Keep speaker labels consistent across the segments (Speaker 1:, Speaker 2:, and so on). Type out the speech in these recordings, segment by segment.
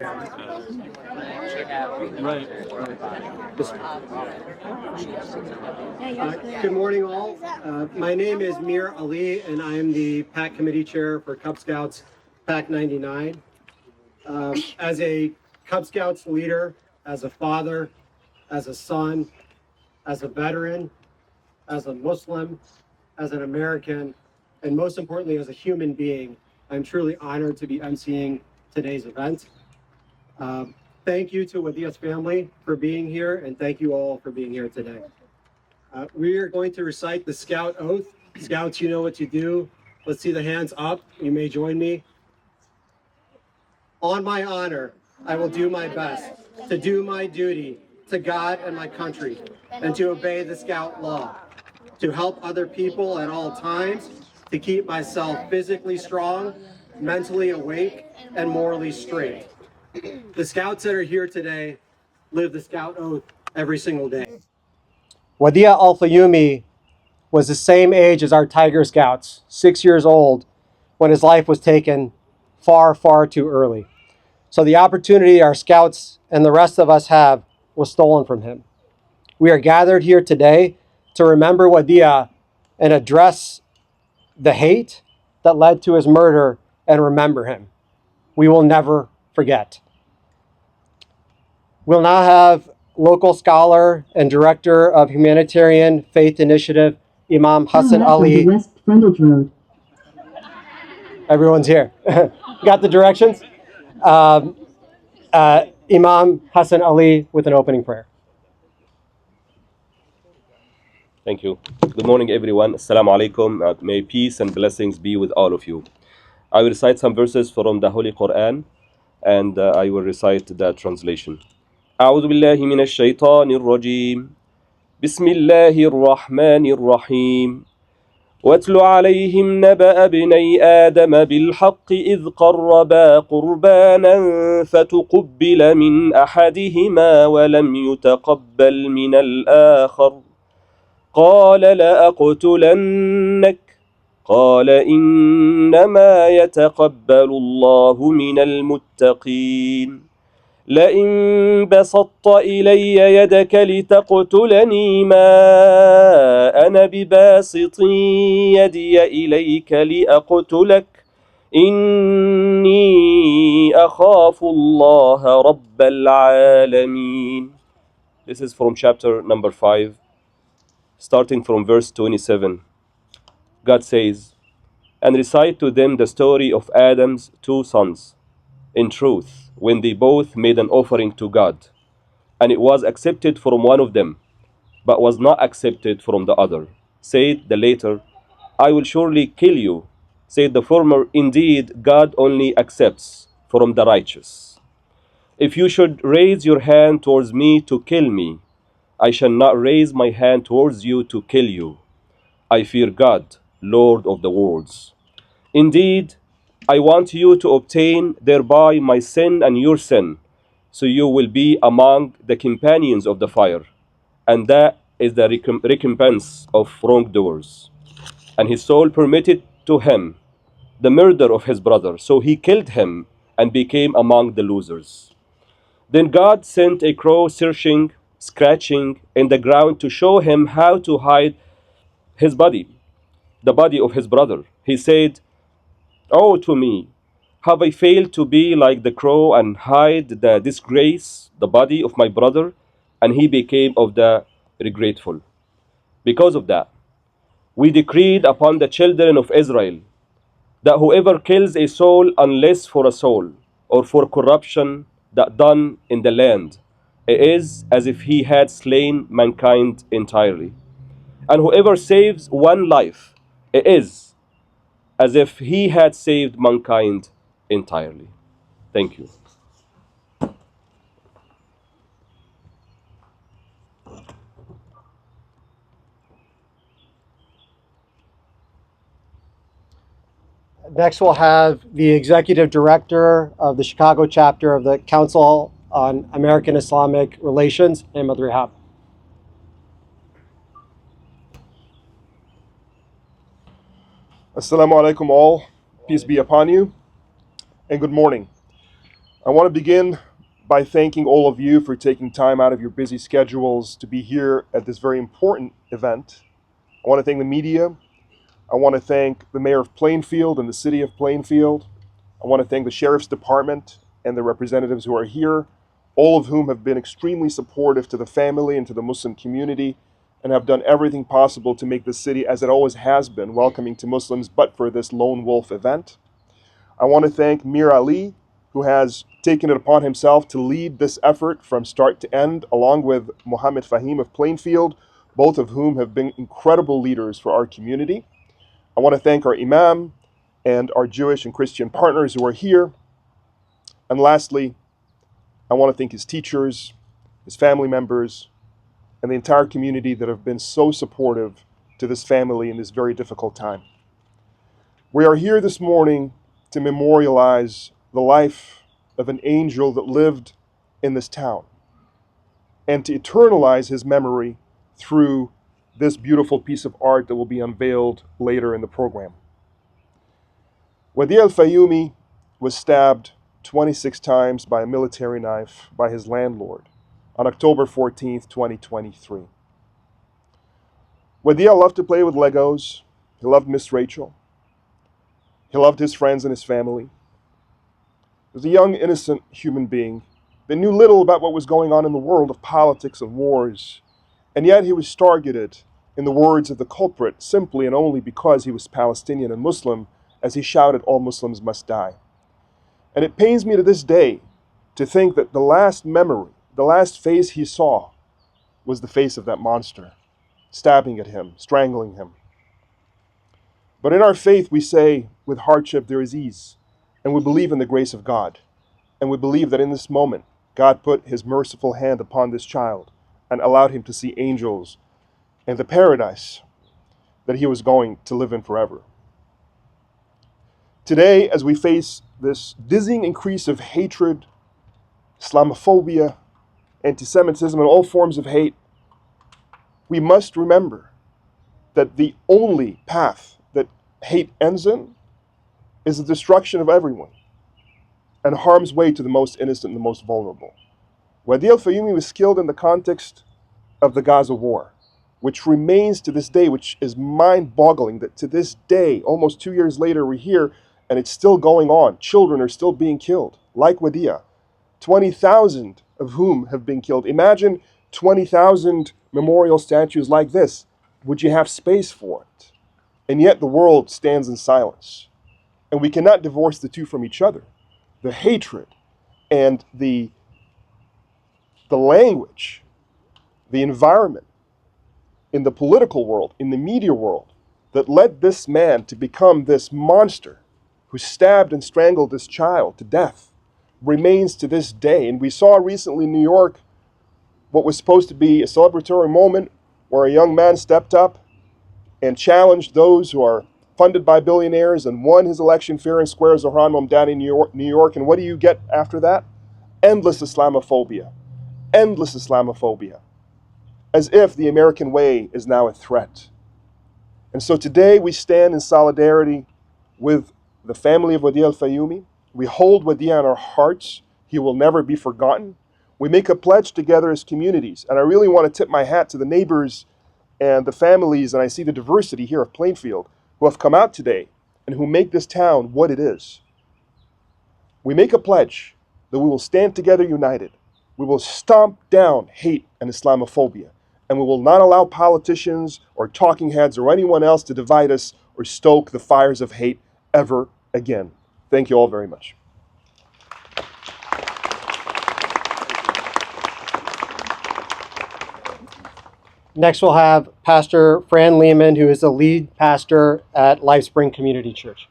Speaker 1: Right. Good morning, all. My name is Mir Ali, and I am the PAC Committee Chair for Cub Scouts PAC 99. As a Cub Scouts leader, as a father, as a son, as a veteran, as a Muslim, as an American, and most importantly, as a human being, I'm truly honored to be emceeing today's event. Thank you to Wadee's family for being here, and thank you all for being here today. We are going to recite the Scout Oath. Scouts, you know what to do. Let's see the hands up. You may join me. On my honor, I will do my best to do my duty to God and my country, and to obey the Scout law, to help other people at all times, to keep myself physically strong, mentally awake, and morally straight. The Scouts that are here today live the Scout Oath every single day. Wadee Alfayoumi was the same age as our Tiger Scouts, 6 years old, when his life was taken far, far too early. So the opportunity our Scouts and the rest of us have was stolen from him. We are gathered here today to remember Wadee and address the hate that led to his murder and remember him. We will never forget. We'll now have local scholar and director of Humanitarian Faith Initiative, Imam Hassan Ali.
Speaker 2: West Frontage Road.
Speaker 1: Everyone's here. Got the directions? Imam Hassan Ali with an opening prayer.
Speaker 3: Thank you. Good morning, everyone. Assalamu alaikum. May peace and blessings be with all of you. I will recite some verses from the Holy Quran, and I will recite the translation. أعوذ بالله من الشيطان الرجيم. بسم الله الرحمن الرحيم. واتل عليهم نبأ ابني آدم بالحق إذ قربا قربانا فتقبل من أحدهما ولم يتقبل من الآخر قال لأقتلنك قال إنما يتقبل الله من المتقين لئن بسطت إلي يدك لتقتلني ما أنا بباسط يدي إليك لأقتلك إني أخاف الله رب العالمين. This is from chapter number 5, starting from verse 27. God says, "And recite to them the story of Adam's 2 sons, in truth, when they both made an offering to God, and it was accepted from one of them, but was not accepted from the other. Said the latter, I will surely kill you. Said the former, indeed, God only accepts from the righteous. If you should raise your hand towards me to kill me, I shall not raise my hand towards you to kill you. I fear God, Lord of the worlds. Indeed, I want you to obtain thereby my sin and your sin, so you will be among the companions of the fire, and that is the recompense of wrongdoers. And his soul permitted to him the murder of his brother, so he killed him and became among the losers. Then God sent a crow searching, scratching in the ground to show him how to hide his body, the body of his brother. He said, Oh, to me, have I failed to be like the crow and hide the disgrace, the body of my brother? And he became of the regretful. Because of that, we decreed upon the children of Israel that whoever kills a soul unless for a soul or for corruption that done in the land, it is as if he had slain mankind entirely. And whoever saves one life, it is as if he had saved mankind entirely. Thank you.
Speaker 1: Next, we'll have the executive director of the Chicago chapter of the Council on American-Islamic Relations, Ahmed Rehab.
Speaker 4: Assalamu alaikum all, peace be upon you, and good morning.
Speaker 2: I want to begin by thanking all of you for taking time out of your busy schedules to be here at this very important event. I want to thank the media. I want to thank the mayor of Plainfield and the city of Plainfield. I want to thank the sheriff's department and the representatives who are here, all of whom have been extremely supportive to the family and to the Muslim community and have done everything possible to make the city, as it always has been, welcoming to Muslims, but for this lone wolf event. I want to thank Mir Ali, who has taken it upon himself to lead this effort from start to end, along with Mohammed Fahim of Plainfield, both of whom have been incredible leaders for our community. I want to thank our Imam and our Jewish and Christian partners who are here. And lastly, I want to thank his teachers, his family members, and the entire community that have been so supportive to this family in this very difficult time. We are here this morning to memorialize the life of an angel that lived in this town and to eternalize his memory through this beautiful piece of art that will be unveiled later in the program. Wadee Alfayoumi was stabbed 26 times by a military knife by his landlord on October 14th, 2023. Wadee loved to play with Legos. He loved Miss Rachel. He loved his friends and his family. He was a young, innocent human being that knew little about what was going on in the world of politics and wars, and yet he was targeted, in the words of the culprit, simply and only because he was Palestinian and Muslim, as he shouted, "All Muslims must die." And it pains me to this day to think that the last memory, the last face he saw, was the face of that monster, stabbing at him, strangling him. But in our faith, we say, with hardship there is ease, and we believe in the grace of God. And we believe that in this moment, God put his merciful hand upon this child and allowed him to see angels and the paradise that he was going to live in forever. Today, as we face this dizzying increase of hatred, Islamophobia, anti-Semitism, and all forms of hate, we must remember that the only path that hate ends in is the destruction of everyone and harm's way to the most innocent and the most vulnerable. Wadee Alfayoumi was killed in the context of the Gaza war, which remains to this day, which is mind-boggling that to this day, almost 2 years later, we're here and it's still going on. Children are still being killed, like Wadee, 20,000 of whom have been killed. Imagine 20,000 memorial statues like this. Would you have space for it? And yet the world stands in silence. And we cannot divorce the two from each other. The hatred and the language, the environment in the political world, in the media world, that led this man to become this monster who stabbed and strangled this child to death remains to this day. And we saw recently in New York what was supposed to be a celebratory moment where a young man stepped up and challenged those who are funded by billionaires and won his election fair and square as Zohran Mamdani in New York. And what do you get after that? Endless Islamophobia. Endless Islamophobia. As if the American way is now a threat. And so today we stand in solidarity with the family of Wadee Alfayoumi. We hold Wadee in our hearts. He will never be forgotten. We make a pledge together as communities. And I really want to tip my hat to the neighbors and the families, and I see the diversity here of Plainfield, who have come out today and who make this town what it is. We make a pledge that we will stand together united. We will stomp down hate and Islamophobia, and we will not allow politicians or talking heads or anyone else to divide us or stoke the fires of hate ever again. Thank you all very much.
Speaker 1: Next, we'll have Pastor Fran Lehman, who is the lead pastor at LifeSpring Community Church.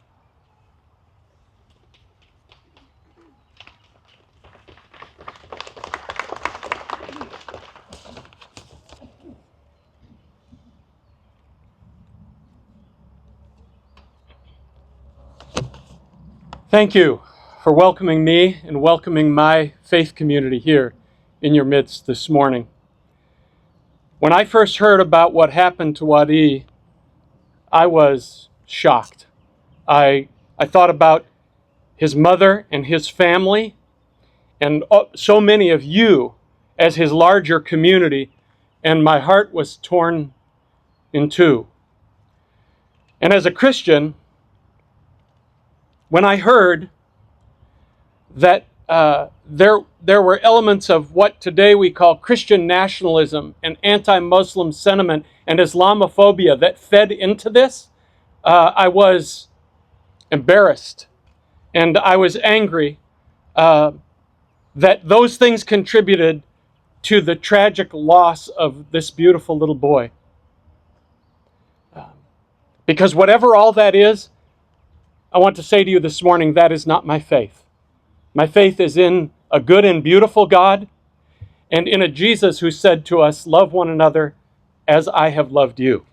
Speaker 4: Thank you for welcoming me and welcoming my faith community here in your midst this morning. When I first heard about what happened to Wadee, I was shocked. I thought about his mother and his family, and so many of you as his larger community, and my heart was torn in two. And as a Christian, when I heard that there were elements of what today we call Christian nationalism and anti-Muslim sentiment and Islamophobia that fed into this, I was embarrassed and I was angry that those things contributed to the tragic loss of this beautiful little boy. Because whatever all that is, I want to say to you this morning, that is not my faith. My faith is in a good and beautiful God and in a Jesus who said to us, love one another as I have loved you.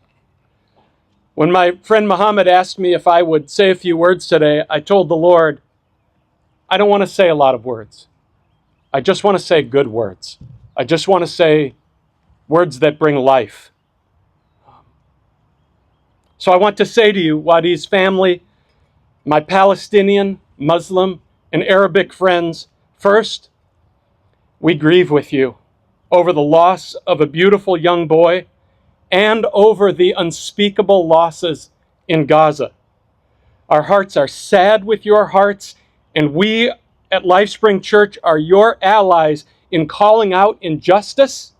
Speaker 4: When my friend Muhammad asked me if I would say a few words today, I told the Lord, I don't want to say a lot of words. I just want to say good words. I just want to say words that bring life. So I want to say to you, Wadee's family, my Palestinian, Muslim, and Arabic friends, first, we grieve with you over the loss of a beautiful young boy and over the unspeakable losses in Gaza. Our hearts are sad with your hearts, and we at LifeSpring Church are your allies in calling out injustice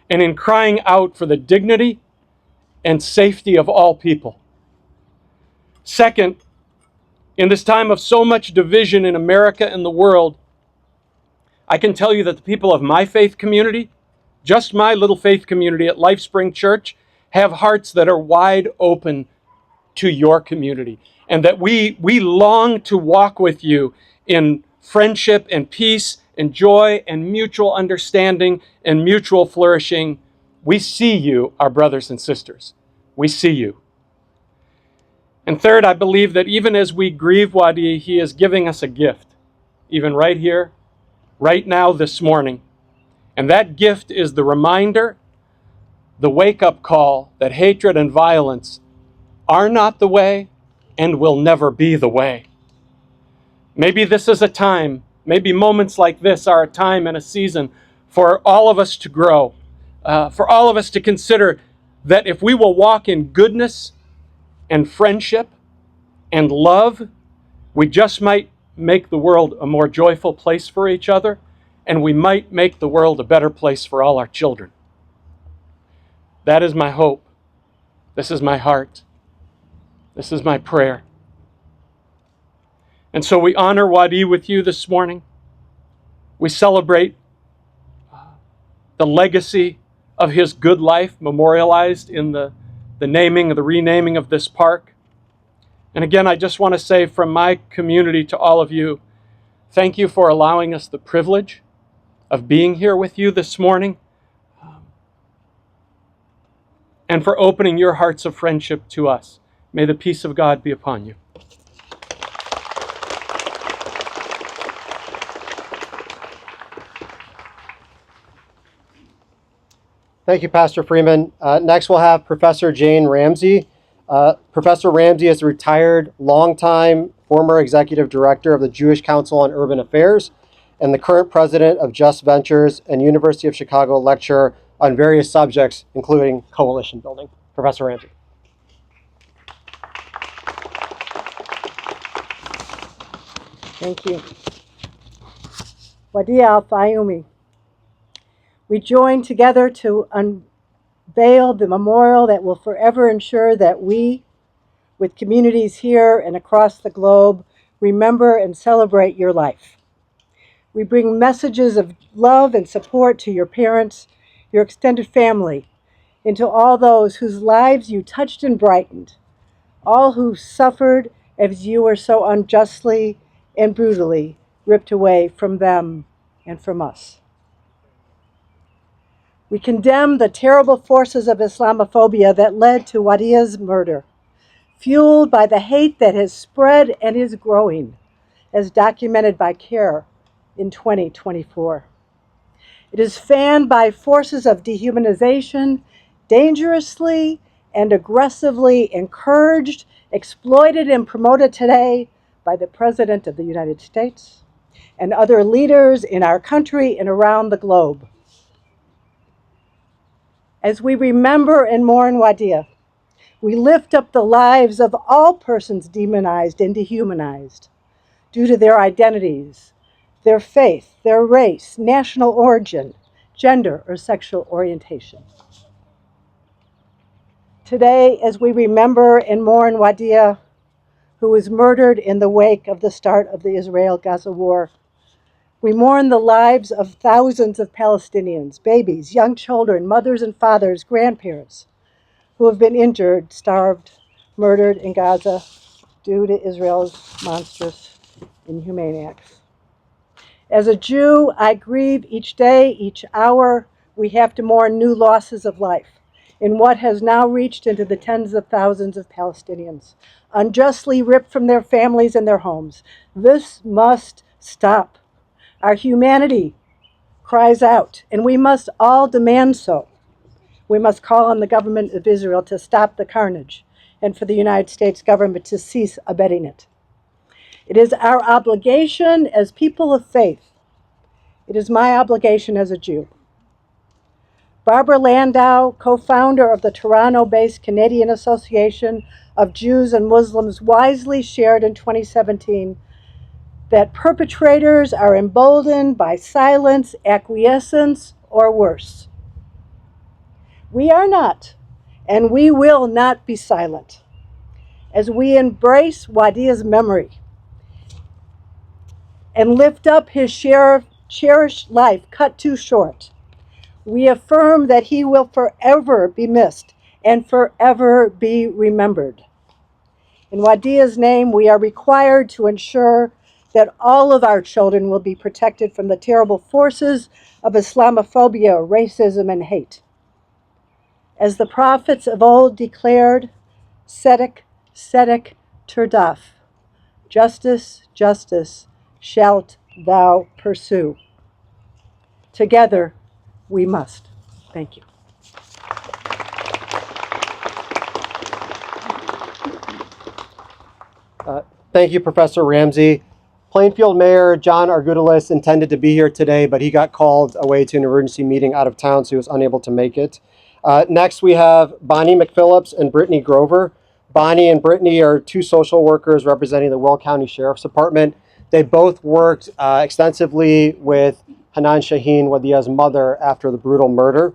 Speaker 4: and in crying out for the dignity and safety of all people. Second, in this time of so much division in America and the world, I can tell you that the people of my faith community, just my little faith community at LifeSpring Church, have hearts that are wide open to your community, and that we long to walk with you in friendship and peace and joy and mutual understanding and mutual flourishing. We see you, our brothers and sisters. We see you. And third, I believe that even as we grieve Wadee, he is giving us a gift, even right here, right now, this morning. And that gift is the reminder, the wake-up call that hatred and violence are not the way and will never be the way. Maybe this is a time, maybe moments like this are a time and a season for all of us to grow, for all of us to consider that if we will walk in goodness and friendship and love, we just might make the world a more joyful place for each other, and we might make the world a better place for all our children. That is my hope. This is my heart. This is my prayer. And so we honor Wadee with you this morning. We celebrate the legacy of his good life memorialized in the renaming of this park. And again, I just want to say from my community to all of you, thank you for allowing us the privilege of being here with you this morning, and for opening your hearts of friendship to us. May the peace of God be upon you.
Speaker 1: Thank you, Pastor Freeman. Next, we'll have Professor Jane Ramsey. Professor Ramsey is a retired, longtime former executive director of the Jewish Council on Urban Affairs and the current president of Just Ventures and University of Chicago lecturer on various subjects, including coalition building. Professor Ramsey.
Speaker 5: Thank you. Wadee Alfayoumi. We join together to unveil the memorial that will forever ensure that we, with communities here and across the globe, remember and celebrate your life. We bring messages of love and support to your parents, your extended family, and to all those whose lives you touched and brightened, all who suffered as you were so unjustly and brutally ripped away from them and from us. We condemn the terrible forces of Islamophobia that led to Wadee's murder, fueled by the hate that has spread and is growing, as documented by CAIR in 2024. It is fanned by forces of dehumanization, dangerously and aggressively encouraged, exploited, and promoted today by the President of the United States and other leaders in our country and around the globe. As we remember and mourn Wadee, we lift up the lives of all persons demonized and dehumanized due to their identities, their faith, their race, national origin, gender, or sexual orientation. Today, as we remember and mourn Wadee, who was murdered in the wake of the start of the Israel-Gaza war, we mourn the lives of thousands of Palestinians, babies, young children, mothers and fathers, grandparents, who have been injured, starved, murdered in Gaza due to Israel's monstrous, inhumane acts. As a Jew, I grieve each day, each hour. We have to mourn new losses of life in what has now reached into the tens of thousands of Palestinians, unjustly ripped from their families and their homes. This must stop. Our humanity cries out, and we must all demand so. We must call on the government of Israel to stop the carnage and for the United States government to cease abetting it. It is our obligation as people of faith. It is my obligation as a Jew. Barbara Landau, co-founder of the Toronto-based Canadian Association of Jews and Muslims, wisely shared in 2017 that perpetrators are emboldened by silence, acquiescence, or worse. We are not, and we will not be silent. As we embrace Wadee's memory and lift up his cherished life cut too short, we affirm that he will forever be missed and forever be remembered. In Wadee's name, we are required to ensure that all of our children will be protected from the terrible forces of Islamophobia, racism, and hate. As the prophets of old declared, Tzedek, Tzedek, Turdaf, justice, justice, shalt thou pursue. Together, we must. Thank you.
Speaker 1: Thank you, Professor Ramsey. Plainfield Mayor John Argudelis intended to be here today, but he got called away to an emergency meeting out of town, so he was unable to make it. Next, we have Bonnie McPhillips and Brittany Grover. Bonnie and Brittany are two social workers representing the Will County Sheriff's Department. They both worked extensively with Hanan Shaheen, Wadee's mother, after the brutal murder.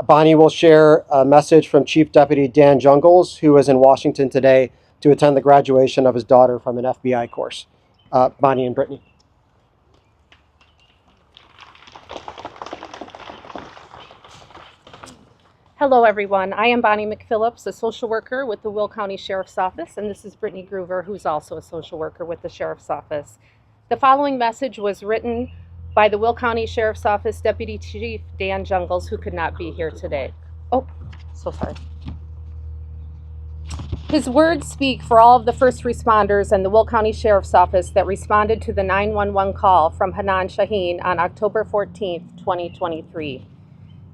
Speaker 1: Bonnie will share a message from Chief Deputy Dan Jungles, who is in Washington today to attend the graduation of his daughter from an FBI course. Bonnie and Brittany.
Speaker 6: Hello, everyone. I am Bonnie McPhillips, a social worker with the Will County Sheriff's Office, and this is Brittany Grover, who's also a social worker with the Sheriff's Office. The following message was written by the Will County Sheriff's Office Deputy Chief Dan Jungles, who could not be here today. Oh, so sorry. His words speak for all of the first responders and the Will County Sheriff's Office that responded to the 911 call from Hanan Shaheen on October 14th, 2023.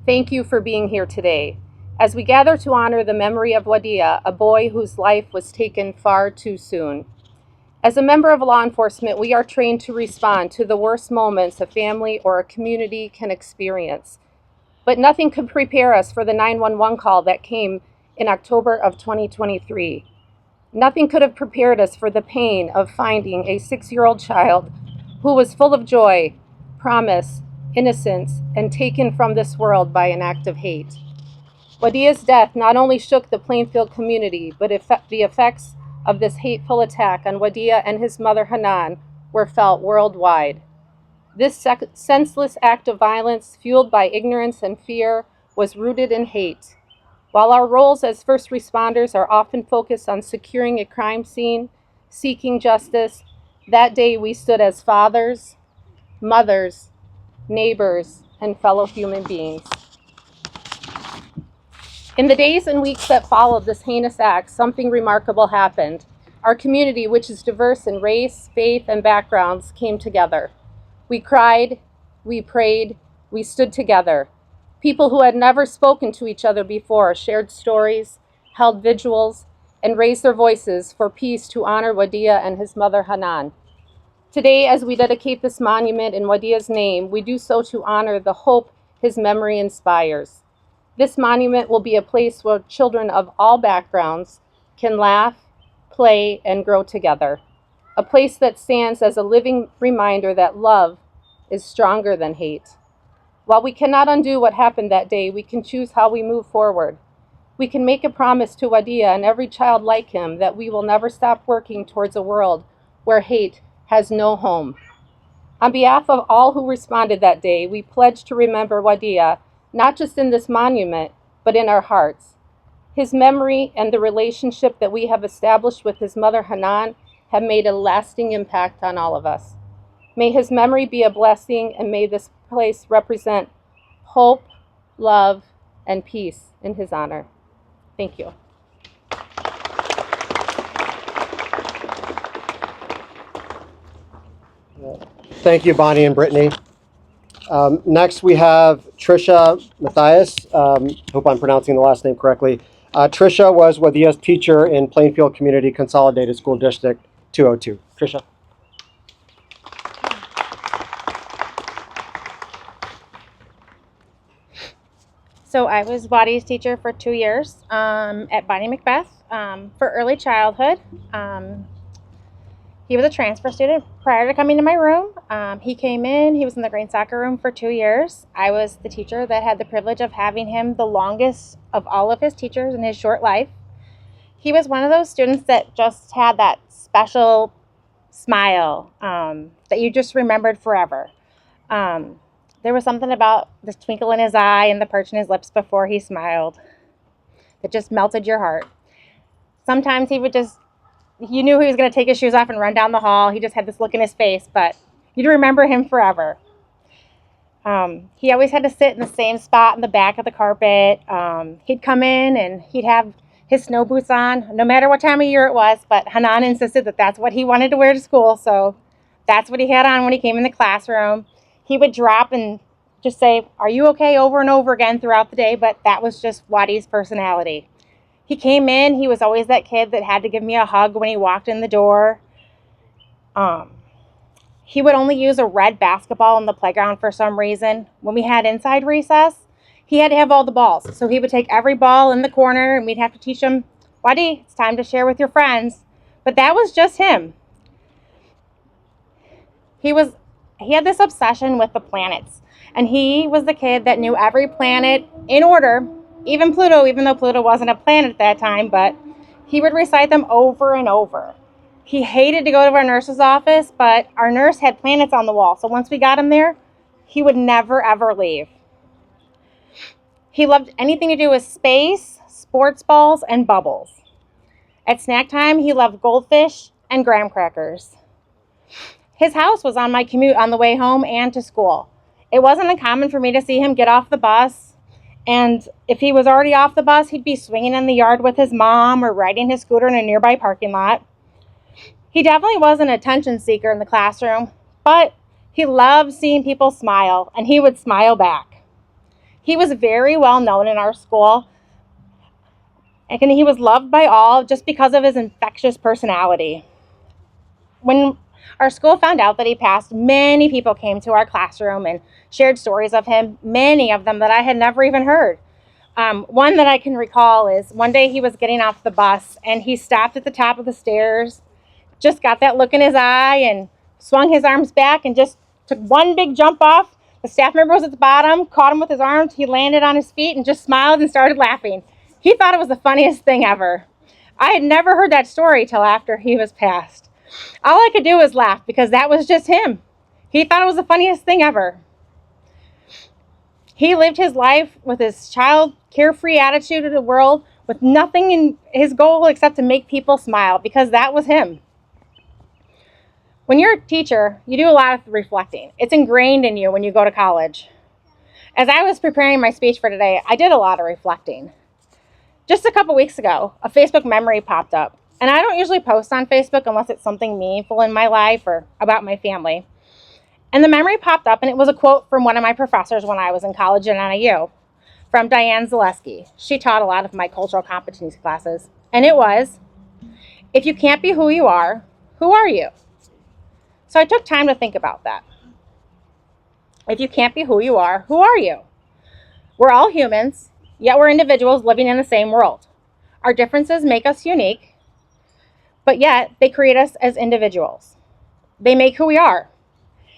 Speaker 6: Thank you for being here today. As we gather to honor the memory of Wadee, a boy whose life was taken far too soon. As a member of law enforcement, we are trained to respond to the worst moments a family or a community can experience. But nothing could prepare us for the 911 call that came in October of 2023. Nothing could have prepared us for the pain of finding a 6-year-old child who was full of joy, promise, innocence, and taken from this world by an act of hate. Wadee's death not only shook the Plainfield community, but the effects of this hateful attack on Wadee and his mother Hanan were felt worldwide. This senseless act of violence, fueled by ignorance and fear, was rooted in hate. While our roles as first responders are often focused on securing a crime scene, seeking justice, that day we stood as fathers, mothers, neighbors, and fellow human beings. In the days and weeks that followed this heinous act, something remarkable happened. Our community, which is diverse in race, faith, and backgrounds, came together. We cried, we prayed, we stood together. People who had never spoken to each other before shared stories, held vigils, and raised their voices for peace to honor Wadee and his mother Hanan. Today, as we dedicate this monument in Wadee's name, we do so to honor the hope his memory inspires. This monument will be a place where children of all backgrounds can laugh, play, and grow together. A place that stands as a living reminder that love is stronger than hate. While we cannot undo what happened that day, we can choose how we move forward. We can make a promise to Wadee and every child like him that we will never stop working towards a world where hate has no home. On behalf of all who responded that day, we pledge to remember Wadee, not just in this monument, but in our hearts. His memory and the relationship that we have established with his mother Hanan have made a lasting impact on all of us. May his memory be a blessing, and may this place represent hope, love, and peace in his honor. Thank you.
Speaker 1: Thank you, Bonnie and Brittany. Next, we have Trisha Matthias. Hope I'm pronouncing the last name correctly. Trisha was Wadee's teacher in Plainfield Community Consolidated School District 202. Trisha.
Speaker 7: So I was Wadee's teacher for 2 years at Bonnie Macbeth for early childhood. He was a transfer student prior to coming to my room. He came in, he was in the green soccer room for 2 years. I was the teacher that had the privilege of having him the longest of all of his teachers in his short life. He was one of those students that just had that special smile that you just remembered forever. There was something about the twinkle in his eye and the perch in his lips before he smiled that just melted your heart. Sometimes you knew he was going to take his shoes off and run down the hall. He just had this look in his face, but you'd remember him forever. He always had to sit in the same spot in the back of the carpet. He'd come in and he'd have his snow boots on, no matter what time of year it was, but Hanan insisted that that's what he wanted to wear to school, so that's what he had on when he came in the classroom. He would drop and just say, "Are you okay?" over and over again throughout the day, but that was just Wadee's personality. He came in, he was always that kid that had to give me a hug when he walked in the door. He would only use a red basketball in the playground for some reason. When we had inside recess, he had to have all the balls. So he would take every ball in the corner and we'd have to teach him, "Wadee, it's time to share with your friends." But that was just him. He had this obsession with the planets, and he was the kid that knew every planet in order, even Pluto, even though Pluto wasn't a planet at that time, but he would recite them over and over. He hated to go to our nurse's office, but our nurse had planets on the wall, so once we got him there, he would never, ever leave. He loved anything to do with space, sports balls, and bubbles. At snack time, he loved goldfish and graham crackers. His house was on my commute on the way home and to school. It wasn't uncommon for me to see him get off the bus, and if he was already off the bus, he'd be swinging in the yard with his mom or riding his scooter in a nearby parking lot. He definitely was an attention seeker in the classroom, but he loved seeing people smile, and he would smile back. He was very well known in our school, and he was loved by all just because of his infectious personality. When our school found out that he passed, many people came to our classroom and shared stories of him, many of them that I had never even heard. One that I can recall is one day he was getting off the bus and he stopped at the top of the stairs, just got that look in his eye and swung his arms back and just took one big jump off. The staff member was at the bottom, caught him with his arms, he landed on his feet and just smiled and started laughing. He thought it was the funniest thing ever. I had never heard that story till after he was passed. All I could do was laugh because that was just him. He thought it was the funniest thing ever. He lived his life with his child carefree attitude of the world with nothing in his goal except to make people smile because that was him. When you're a teacher, you do a lot of reflecting. It's ingrained in you when you go to college. As I was preparing my speech for today, I did a lot of reflecting. Just a couple weeks ago, a Facebook memory popped up. And I don't usually post on Facebook unless it's something meaningful in my life or about my family. And the memory popped up, and it was a quote from one of my professors when I was in college at NIU, from Diane Zaleski. She taught a lot of my cultural competency classes. And it was, "If you can't be who you are, who are you?" So I took time to think about that. If you can't be who you are, who are you? We're all humans, yet we're individuals living in the same world. Our differences make us unique, but yet they create us as individuals. They make who we are.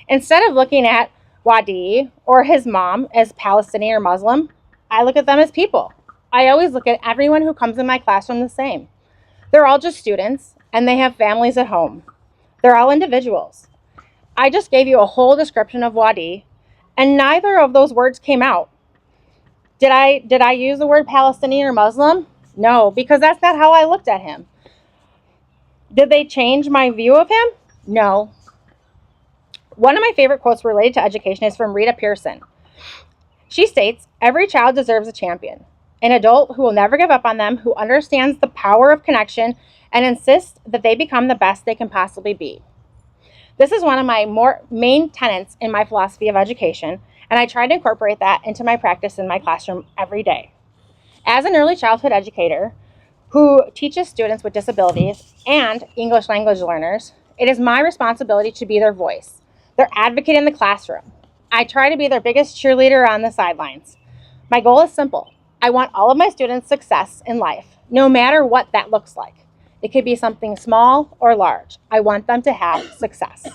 Speaker 7: Instead of looking at Wadee or his mom as Palestinian or Muslim, I look at them as people. I always look at everyone who comes in my classroom the same. They're all just students, and they have families at home. They're all individuals. I just gave you a whole description of Wadee, and neither of those words came out. Did I use the word Palestinian or Muslim? No, because that's not how I looked at him. Did they change my view of him? No. One of my favorite quotes related to education is from Rita Pearson. She states, "Every child deserves a champion, an adult who will never give up on them, who understands the power of connection and insists that they become the best they can possibly be." This is one of my main tenets in my philosophy of education, and I try to incorporate that into my practice in my classroom every day. As an early childhood educator who teaches students with disabilities and English language learners, it is my responsibility to be their voice, their advocate in the classroom. I try to be their biggest cheerleader on the sidelines. My goal is simple. I want all of my students' success in life, no matter what that looks like. It could be something small or large. I want them to have success.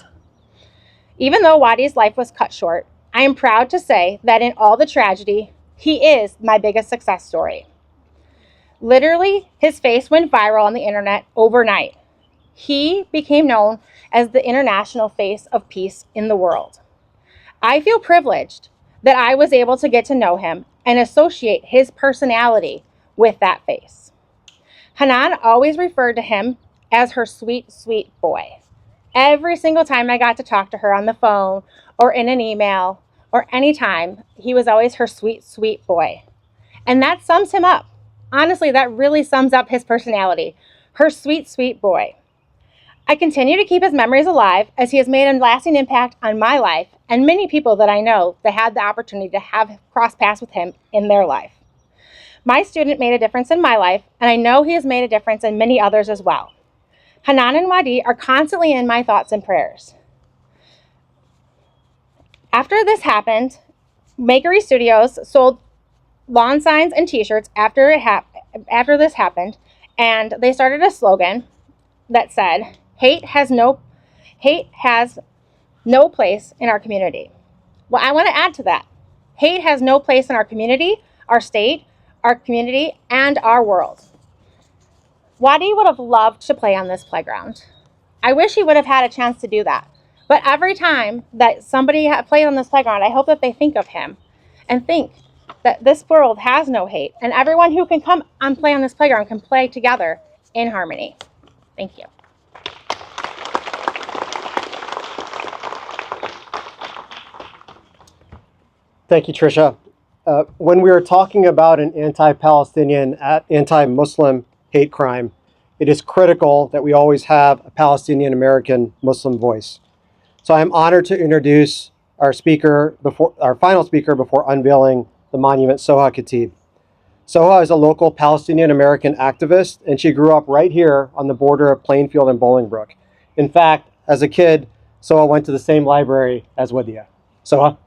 Speaker 7: Even though Wadee's life was cut short, I am proud to say that in all the tragedy, he is my biggest success story. Literally, his face went viral on the internet overnight. He became known as the international face of peace in the world. I feel privileged that I was able to get to know him and associate his personality with that face. Hanan always referred to him as her sweet, sweet boy. Every single time I got to talk to her on the phone or in an email or anytime, he was always her sweet, sweet boy. And that sums him up. Honestly, that really sums up his personality. Her sweet, sweet boy. I continue to keep his memories alive as he has made a lasting impact on my life and many people that I know that had the opportunity to have cross paths with him in their life. My student made a difference in my life, and I know he has made a difference in many others as well. Hanan and Wadee are constantly in my thoughts and prayers. After this happened, Makery Studios sold lawn signs and t-shirts after this happened, and they started a slogan that said, hate has no place in our community. Well, I want to add to that. Hate has no place in our community, our state, our community, and our world. Wadee would have loved to play on this playground. I wish he would have had a chance to do that. But every time that somebody plays on this playground, I hope that they think of him and think that this world has no hate, and everyone who can come and play on this playground can play together in harmony. Thank you.
Speaker 1: Thank you, Tricia. When we are talking about an anti-Palestinian, anti-Muslim hate crime, it is critical that we always have a Palestinian American Muslim voice. So I'm honored to introduce our final speaker before unveiling the monument, Soha Khatib. Soha is a local Palestinian American activist, and she grew up right here on the border of Plainfield and Bolingbrook. In fact, as a kid, Soha went to the same library as Wadee. Soha.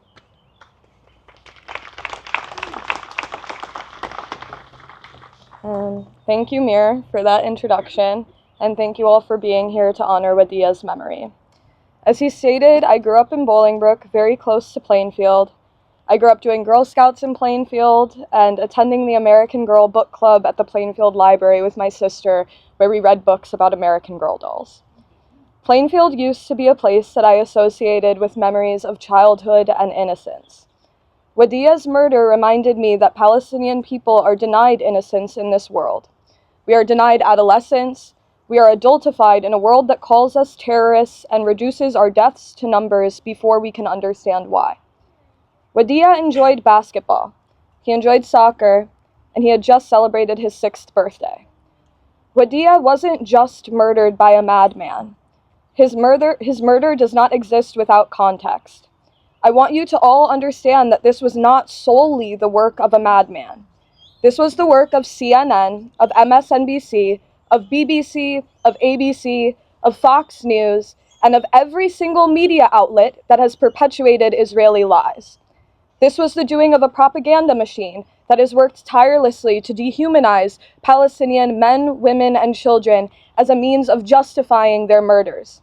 Speaker 8: Thank you, Mir, for that introduction, and thank you all for being here to honor Wadee's memory. As he stated, I grew up in Bolingbrook, very close to Plainfield. I grew up doing Girl Scouts in Plainfield and attending the American Girl Book Club at the Plainfield Library with my sister, where we read books about American Girl dolls. Plainfield used to be a place that I associated with memories of childhood and innocence. Wadee's murder reminded me that Palestinian people are denied innocence in this world. We are denied adolescence. We are adultified in a world that calls us terrorists and reduces our deaths to numbers before we can understand why. Wadee enjoyed basketball. He enjoyed soccer, and he had just celebrated his 6th birthday. Wadee wasn't just murdered by a madman. His murder does not exist without context. I want you to all understand that this was not solely the work of a madman. This was the work of CNN, of MSNBC, of BBC, of ABC, of Fox News, and of every single media outlet that has perpetuated Israeli lies. This was the doing of a propaganda machine that has worked tirelessly to dehumanize Palestinian men, women, and children as a means of justifying their murders.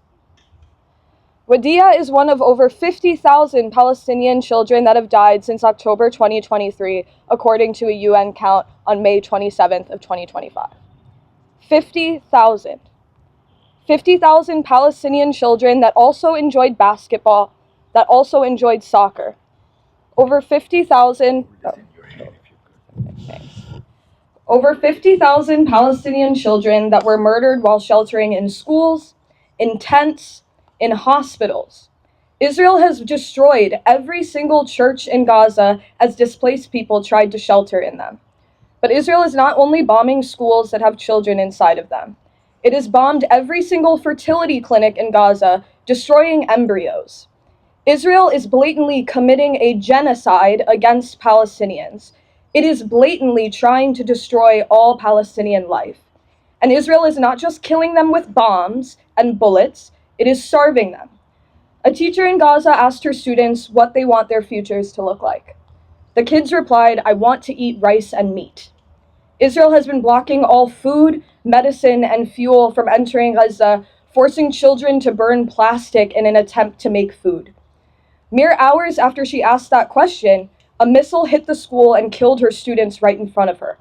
Speaker 8: Wadee is one of over 50,000 Palestinian children that have died since October 2023, according to a UN count on May 27th of 2025. 50,000. 50,000 Palestinian children that also enjoyed basketball, that also enjoyed soccer. Over 50,000 Palestinian children that were murdered while sheltering in schools, in tents, in hospitals. Israel has destroyed every single church in Gaza as displaced people tried to shelter in them. But Israel is not only bombing schools that have children inside of them. It has bombed every single fertility clinic in Gaza, destroying embryos. Israel is blatantly committing a genocide against Palestinians. It is blatantly trying to destroy all Palestinian life. And Israel is not just killing them with bombs and bullets, it is starving them. A teacher in Gaza asked her students what they want their futures to look like. The kids replied, "I want to eat rice and meat." Israel has been blocking all food, medicine, and fuel from entering Gaza, forcing children to burn plastic in an attempt to make food. Mere hours after she asked that question, a missile hit the school and killed her students right in front of her.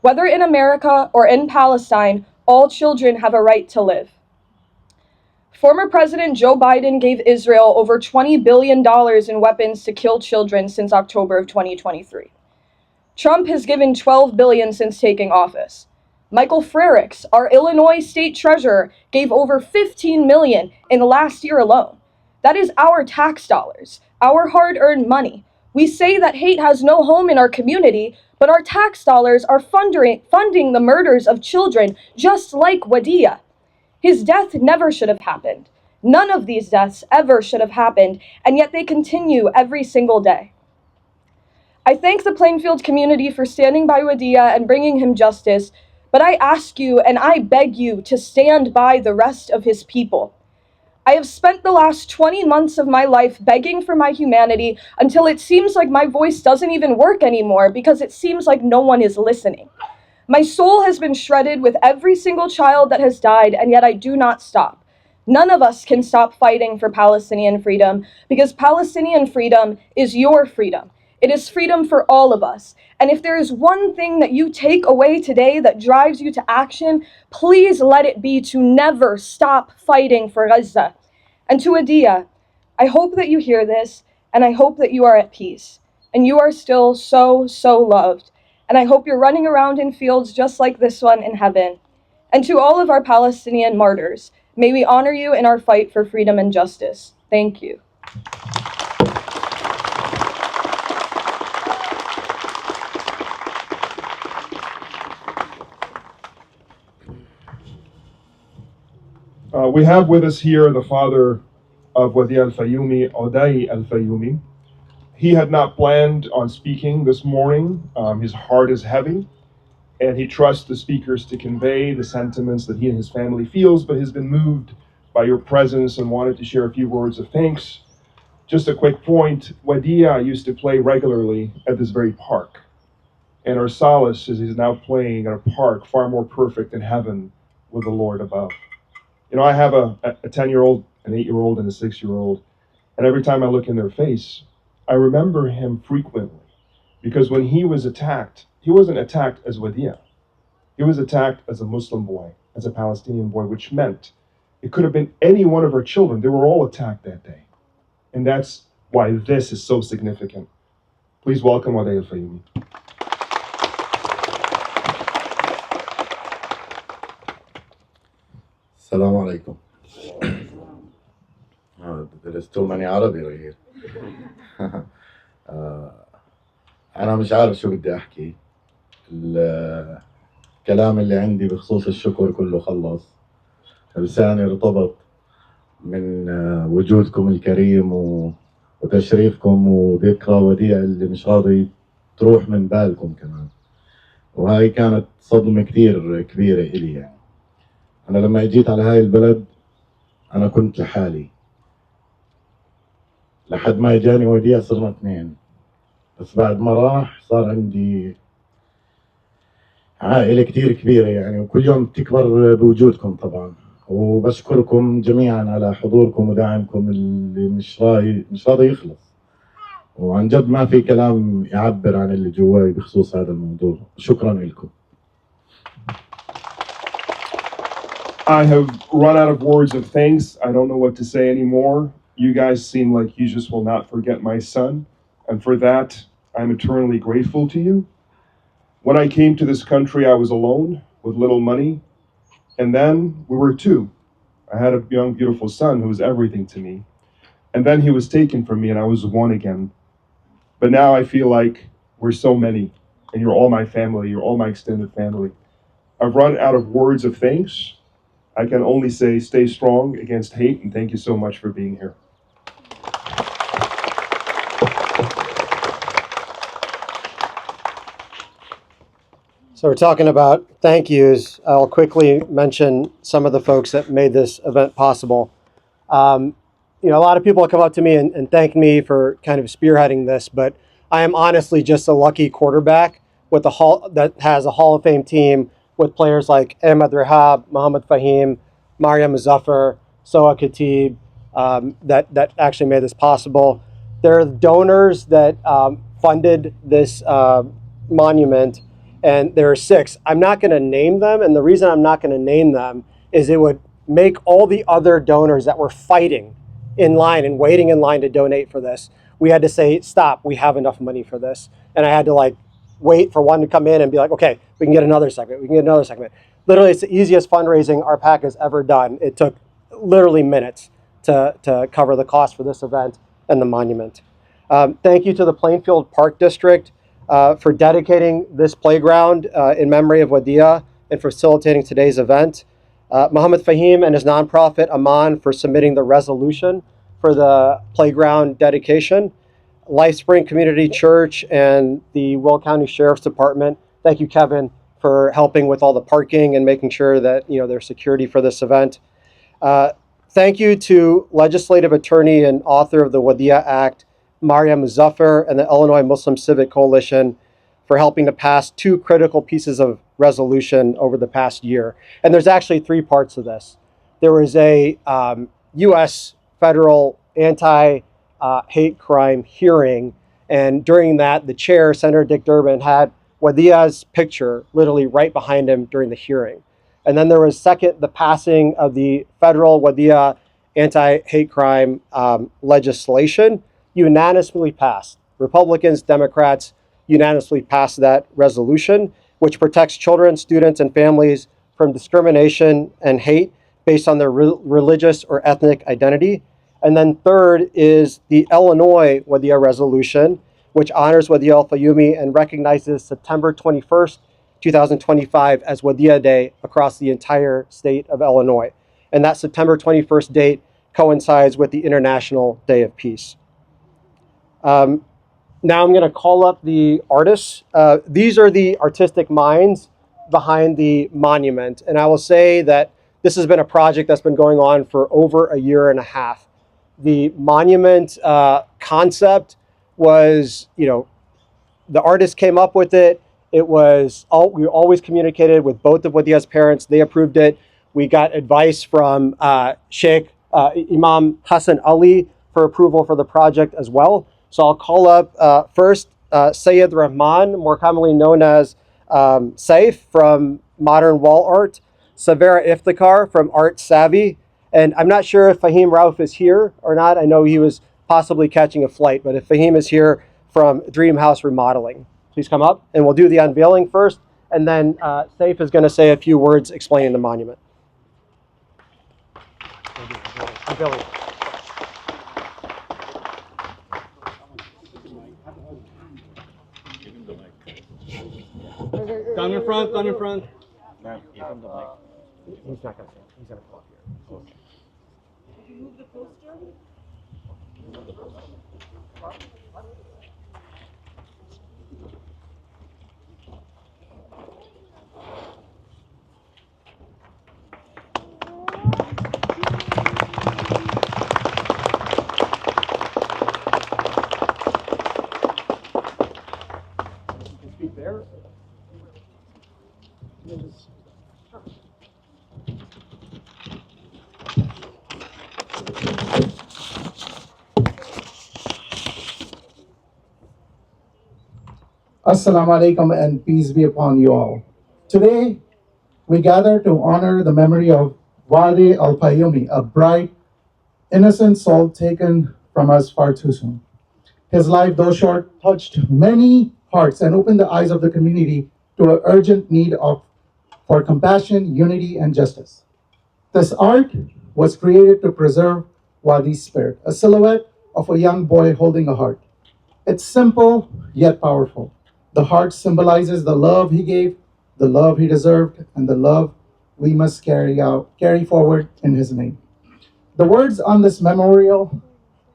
Speaker 8: Whether in America or in Palestine, all children have a right to live. Former President Joe Biden gave Israel over $20 billion in weapons to kill children since October of 2023. Trump has given $12 billion since taking office. Michael Frerichs, our Illinois state treasurer, gave over $15 million in the last year alone. That is our tax dollars, our hard-earned money. We say that hate has no home in our community, but our tax dollars are funding the murders of children just like Wadee. His death never should have happened. None of these deaths ever should have happened, and yet they continue every single day. I thank the Plainfield community for standing by Wadee and bringing him justice, but I ask you and I beg you to stand by the rest of his people. I have spent the last 20 months of my life begging for my humanity until it seems like my voice doesn't even work anymore because it seems like no one is listening. My soul has been shredded with every single child that has died, and yet I do not stop. None of us can stop fighting for Palestinian freedom because Palestinian freedom is your freedom. It is freedom for all of us. And if there is one thing that you take away today that drives you to action, please let it be to never stop fighting for Gaza. And to Wadee, I hope that you hear this, and I hope that you are at peace. And you are still so, so loved. And I hope you're running around in fields just like this one in heaven. And to all of our Palestinian martyrs, may we honor you in our fight for freedom and justice. Thank you.
Speaker 2: We have with us here the father of Wadee Alfayoumi, Wadee Alfayoumi. He had not planned on speaking this morning. His heart is heavy, and he trusts the speakers to convey the sentiments that he and his family feels, but has been moved by your presence and wanted to share a few words of thanks. Just a quick point, Wadee used to play regularly at this very park, and our solace is he's now playing at a park far more perfect in heaven with the Lord above. You know, I have a 10-year-old, an 8-year-old, and a 6-year-old, and every time I look in their face, I remember him frequently, because when he was attacked, he wasn't attacked as Wadee. He was attacked as a Muslim boy, as a Palestinian boy, which meant it could have been any one of our children. They were all attacked that day. And that's why this is so significant. Please welcome Wadee Alfayoumi.
Speaker 9: السلام عليكم. There's too many Arabic here. أنا مش عارف شو بدي أحكي. الكلام اللي عندي بخصوص الشكر كله خلص. لساني ارتبط من وجودكم الكريم وتشريفكم وذكرى وديع اللي مش راضي تروح من بالكم كمان. وهاي كانت صدمة كتير كبيرة إلي يعني. أنا لما جيت على هاي البلد أنا كنت لحالي لحد ما إجاني وديع، صرنا اثنين. بس بعد ما راح صار عندي عائلة كتير كبيرة يعني، وكل يوم تكبر بوجودكم طبعا. وبشكركم جميعا على حضوركم ودعمكم اللي مش راضي يخلص. وعن جد ما في كلام يعبر عن اللي جواي بخصوص هذا الموضوع. شكرا لكم.
Speaker 2: I have run out of words of thanks. I don't know what to say anymore. You guys seem like you just will not forget my son. And for that, I'm eternally grateful to you. When I came to this country, I was alone with little money. And then we were two. I had a young, beautiful son who was everything to me. And then he was taken from me and I was one again. But now I feel like we're so many and you're all my family. You're all my extended family. I've run out of words of thanks. I can only say stay strong against hate, and thank you so much for being here.
Speaker 1: So we're talking about thank yous. I'll quickly mention some of the folks that made this event possible. A lot of people come up to me and thank me for kind of spearheading this, but I am honestly just a lucky quarterback with that has a Hall of Fame team with players like Ahmed Rehab, Mohammed Fahim, Mariam Muzaffar, Soha Khatib, that actually made this possible. There are donors that funded this monument, and there are 6. I'm not going to name them, and the reason I'm not going to name them is it would make all the other donors that were fighting in line and waiting in line to donate for this. We had to say, stop, we have enough money for this. And I had to wait for one to come in and be like, okay, we can get another segment, we can get another segment. Literally, it's the easiest fundraising our PAC has ever done. It took literally minutes to cover the cost for this event and the monument. Thank you to the Plainfield Park District for dedicating this playground in memory of Wadee and for facilitating today's event. Mohammed Fahim and his nonprofit Aman for submitting the resolution for the playground dedication. LifeSpring Community Church and the Will County Sheriff's Department. Thank you, Kevin, for helping with all the parking and making sure that there's security for this event. Thank you to legislative attorney and author of the Wadee Act, Mariam Muzaffar, and the Illinois Muslim Civic Coalition for helping to pass 2 critical pieces of resolution over the past year. And there's actually 3 parts of this. There was a U.S. federal anti-hate crime hearing, and during that, the chair, Senator Dick Durbin, had Wadee's picture literally right behind him during the hearing. And then there was second, the passing of the federal Wadee anti-hate crime legislation, unanimously passed. Republicans, Democrats unanimously passed that resolution, which protects children, students, and families from discrimination and hate based on their religious or ethnic identity. And then third is the Illinois Wadee resolution, which honors Wadee Alfayoumi and recognizes September 21st, 2025 as Wadee Day across the entire state of Illinois. And that September 21st date coincides with the International Day of Peace. Now I'm going to call up the artists. These are the artistic minds behind the monument. And I will say that this has been a project that's been going on for over a year and a half. The monument concept was, the artist came up with it. It was, we always communicated with both of Wadee's parents. They approved it. We got advice from Sheikh Imam Hassan Ali for approval for the project as well. So I'll call up first Sayyid Rahman, more commonly known as Saif from Modern Wall Art, Savera Iftikhar from Art Savvy, and I'm not sure if Fahim Rauf is here or not. I know he was possibly catching a flight, but if Fahim is here from Dream House Remodeling, please come up and we'll do the unveiling first, and then Saif is going to say a few words explaining the monument. Unveiling.
Speaker 4: Down in front, down in front.
Speaker 1: Man, give him the mic. He's not going to say it. He's going to come up here. Okay. Did you move the poster? Move the poster.
Speaker 10: Assalamu alaikum and peace be upon you all. Today, we gather to honor the memory of Wadee Alfayoumi, a bright, innocent soul taken from us far too soon. His life, though short, touched many hearts and opened the eyes of the community to an urgent need for compassion, unity, and justice. This art was created to preserve Wadee's spirit, a silhouette of a young boy holding a heart. It's simple yet powerful. The heart symbolizes the love he gave, the love he deserved, and the love we must carry forward in his name. The words on this memorial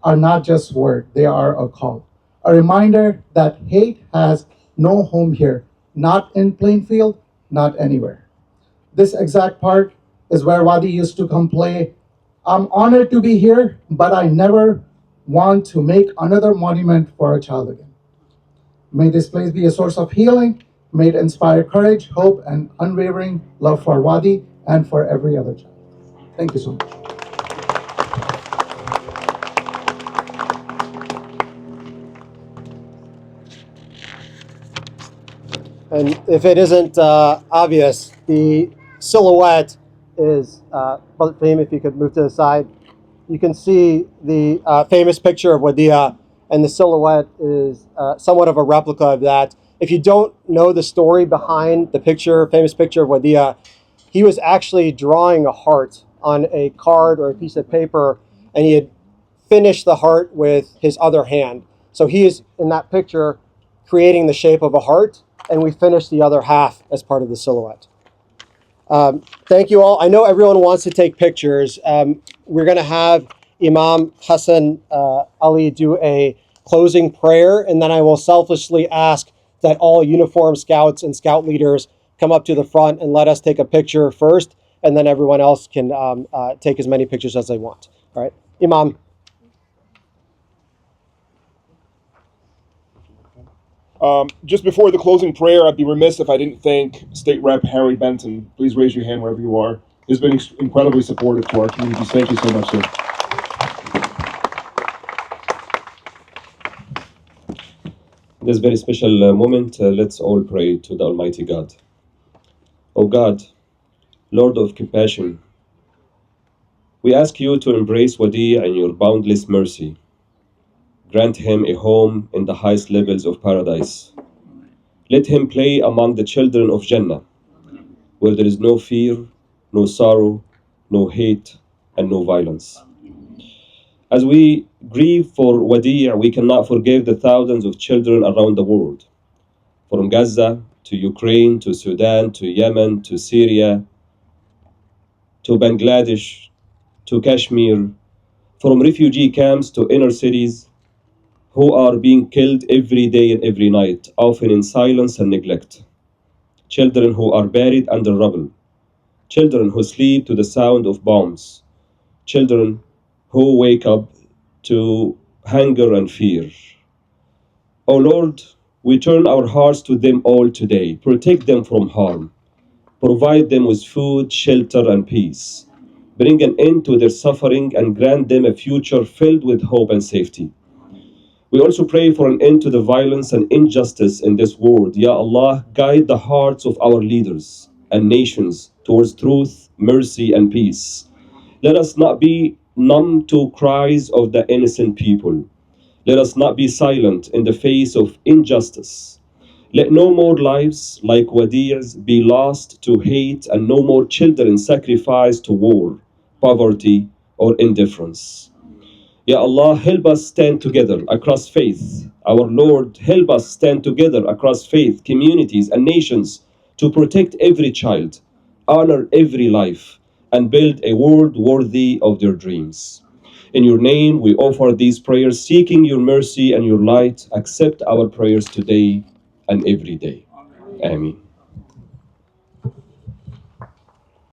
Speaker 10: are not just words, they are a call, a reminder that hate has no home here, not in Plainfield, not anywhere. This exact park is where Wadee used to come play. I'm honored to be here, but I never want to make another monument for a child again. May this place be a source of healing. May it inspire courage, hope, and unwavering love for Wadee and for every other child. Thank you so much.
Speaker 1: And if it isn't obvious, the silhouette is, Brother Fahim, if you could move to the side, you can see the famous picture of Wadee, and the silhouette is somewhat of a replica of that. If you don't know the story behind the picture, famous picture of Wadee, he was actually drawing a heart on a card or a piece of paper, and he had finished the heart with his other hand. So he is, in that picture, creating the shape of a heart, and we finished the other half as part of the silhouette. Thank you all. I know everyone wants to take pictures. We're going to have Imam Hassan Ali do a closing prayer, and then I will selfishly ask that all uniformed scouts and scout leaders come up to the front and let us take a picture first, and then everyone else can take as many pictures as they want. All right, Imam.
Speaker 2: Just before the closing prayer, I'd be remiss if I didn't thank State Rep Harry Benton. Please raise your hand wherever you are. He's been incredibly supportive to our communities. Thank you so much, sir.
Speaker 3: This very special moment, let's all pray to the Almighty God. O God, Lord of compassion, we ask you to embrace Wadee in your boundless mercy. Grant him a home in the highest levels of paradise. Let him play among the children of Jannah, where there is no fear, no sorrow, no hate, and no violence. As we grieve for Wadee, we cannot forgive the thousands of children around the world, from Gaza to Ukraine to Sudan to Yemen to Syria to Bangladesh to Kashmir, from refugee camps to inner cities, who are being killed every day and every night, often in silence and neglect. Children who are buried under rubble. Children who sleep to the sound of bombs. Children who wake up to hunger and fear. O Lord, we turn our hearts to them all today. Protect them from harm. Provide them with food, shelter, and peace. Bring an end to their suffering and grant them a future filled with hope and safety. We also pray for an end to the violence and injustice in this world. Ya Allah, guide the hearts of our leaders and nations towards truth, mercy, and peace. Let us not be numb to cries of the innocent people. Let us not be silent in the face of injustice. Let no more lives like Wadee's be lost to hate, and no more children sacrificed to war, poverty, or indifference. Ya Allah, help us stand together across faith. Our Lord, help us stand together across faith, communities, and nations to protect every child, honor every life, and build a world worthy of their dreams. In your name, we offer these prayers, seeking your mercy and your light. Accept our prayers today and every day. Amen.